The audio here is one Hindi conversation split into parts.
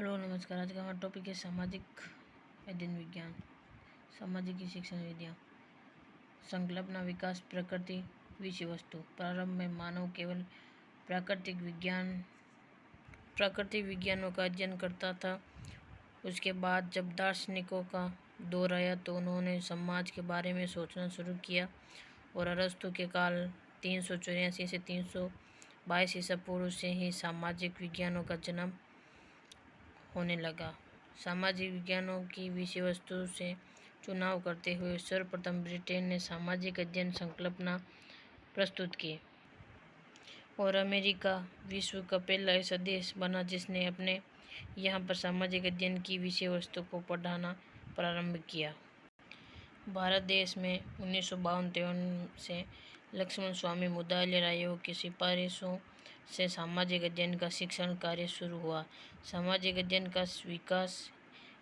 हेलो नमस्कार। आज का हमारा टॉपिक है सामाजिक अध्ययन विज्ञान, सामाजिक शिक्षण विधियाँ, संकल्पना, विकास, प्रकृति, विषय वस्तु। प्रारंभ में मानव केवल प्राकृतिक विज्ञानों का अध्ययन करता था। उसके बाद जब दार्शनिकों का दौर आया तो उन्होंने समाज के बारे में सोचना शुरू किया और अरस्तु के काल 384 से 322 ईसा पूर्व से ही सामाजिक विज्ञानों का जन्म होने लगा। सामाजिक विज्ञानों की विषय वस्तु से चुनाव करते हुए सर्वप्रथम ब्रिटेन ने सामाजिक अध्ययन संकल्पना प्रस्तुत की और अमेरिका विश्व का पहला ऐसा देश बना जिसने अपने यहाँ पर सामाजिक अध्ययन की विषय वस्तु को पढ़ाना प्रारंभ किया। भारत देश में 1952-53 से लक्ष्मण स्वामी मुदालियार आयोग की सिफारिशों से सामाजिक अध्ययन का शिक्षण कार्य शुरू हुआ। सामाजिक अध्ययन का विकास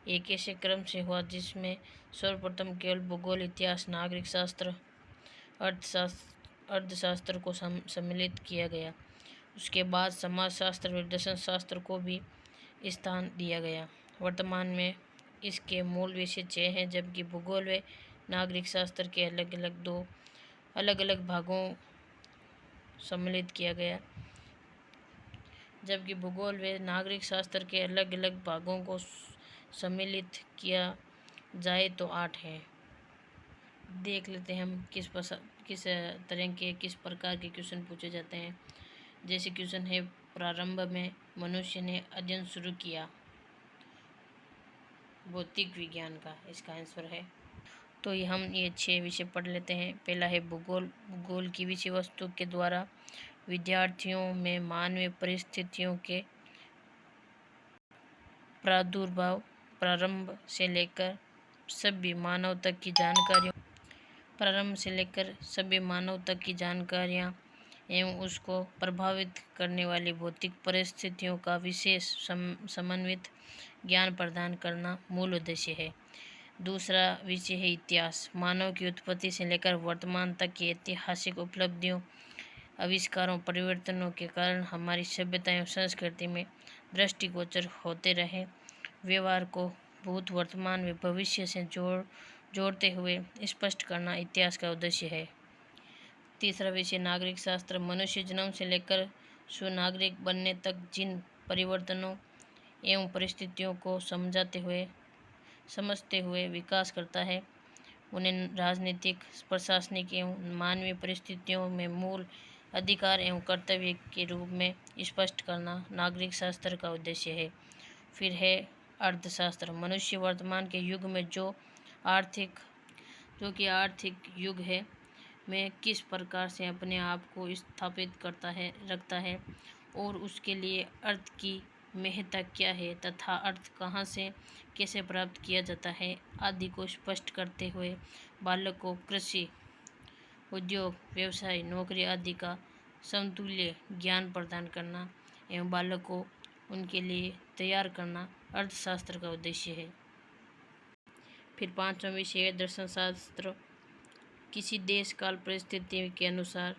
एक ऐसे क्रम से हुआ जिसमें सर्वप्रथम केवल भूगोल, इतिहास, नागरिक शास्त्र, अर्थशास्त्र को सम्मिलित किया गया। उसके बाद समाजशास्त्र व दर्शन शास्त्र को भी स्थान दिया गया। वर्तमान में इसके मूल विषय 6 हैं, जबकि भूगोल व नागरिक शास्त्र के अलग अलग भागों सम्मिलित किया गया। जबकि भूगोल व नागरिक शास्त्र के अलग अलग भागों को सम्मिलित किया जाए तो 8 है। देख लेते हैं हम किस प्रकार के क्वेश्चन पूछे जाते हैं। जैसे क्वेश्चन है, प्रारंभ में मनुष्य ने अध्ययन शुरू किया। भौतिक विज्ञान का इसका आंसर है। तो हम ये 6 विषय पढ़ लेते हैं। पहला है भूगोल। भूगोल की विषय वस्तु के द्वारा विद्यार्थियों में मानवीय परिस्थितियों के प्रादुर्भाव प्रारंभ से लेकर सभी मानव तक की जानकारियाँ एवं उसको प्रभावित करने वाली भौतिक परिस्थितियों का विशेष समन्वित ज्ञान प्रदान करना मूल उद्देश्य है। दूसरा विषय है इतिहास। मानव की उत्पत्ति से लेकर वर्तमान तक की ऐतिहासिक उपलब्धियों, आविष्कारों, परिवर्तनों के कारण हमारी सभ्यता एवं संस्कृति में दृष्टिगोचर होते रहे व्यवहार को भूत, वर्तमान व भविष्य से जोड़ते हुए स्पष्ट करना इतिहास का उद्देश्य है। तीसरा विषय नागरिक शास्त्र। मनुष्य जन्म से लेकर सुनागरिक बनने तक जिन परिवर्तनों एवं परिस्थितियों को समझते हुए विकास करता है, उन्हें राजनीतिक, प्रशासनिक एवं मानवीय परिस्थितियों में मूल अधिकार एवं कर्तव्य के रूप में स्पष्ट करना नागरिक शास्त्र का उद्देश्य है। फिर है अर्थशास्त्र। मनुष्य वर्तमान के युग में जो कि आर्थिक युग है में किस प्रकार से अपने आप को स्थापित रखता है और उसके लिए अर्थ की महत्ता क्या है तथा अर्थ कहाँ से कैसे प्राप्त किया जाता है आदि को स्पष्ट करते हुए बालक को कृषि, उद्योग, व्यवसाय, नौकरी आदि का समतुल्य ज्ञान प्रदान करना एवं बालक को उनके लिए तैयार करना अर्थशास्त्र का उद्देश्य है। फिर 5वां विषय है दर्शन शास्त्र। किसी देश काल परिस्थिति के अनुसार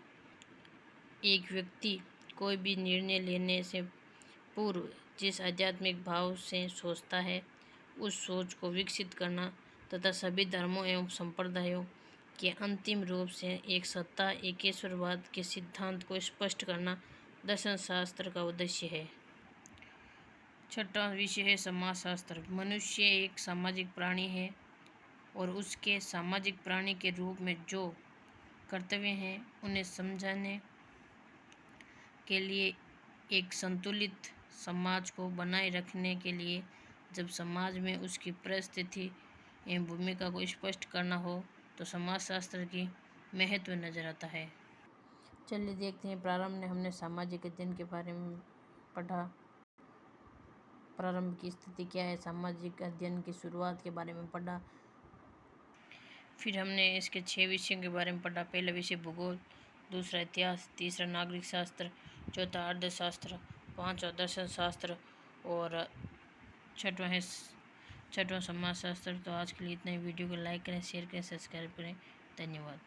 एक व्यक्ति कोई भी निर्णय लेने से पूर्व जिस आध्यात्मिक भाव से सोचता है, उस सोच को विकसित करना तथा सभी धर्मों एवं संप्रदायों के अंतिम रूप से एक सत्ता, एकेश्वरवाद के सिद्धांत को स्पष्ट करना दर्शन शास्त्र का उद्देश्य है। 6वां विषय है समाजशास्त्र। मनुष्य एक सामाजिक प्राणी है और उसके सामाजिक प्राणी के रूप में जो कर्तव्य हैं उन्हें समझाने के लिए एक संतुलित समाज को बनाए रखने के लिए जब समाज में उसकी परिस्थिति एवं भूमिका को स्पष्ट करना हो तो समाजशास्त्र की महत्व नजर आता है। चलिए देखते हैं। प्रारंभ में हमने सामाजिक अध्ययन के बारे में पढ़ा। प्रारंभ की स्थिति क्या है, सामाजिक अध्ययन की शुरुआत के बारे में पढ़ा। फिर हमने इसके 6 विषयों के बारे में पढ़ा। पहला विषय भूगोल, दूसरा इतिहास, तीसरा नागरिक शास्त्र, चौथा अर्थशास्त्र, 5वां दर्शन शास्त्र और 6वां समाजशास्त्र। तो आज के लिए इतना ही। वीडियो को लाइक करें, शेयर करें, सब्सक्राइब करें। धन्यवाद।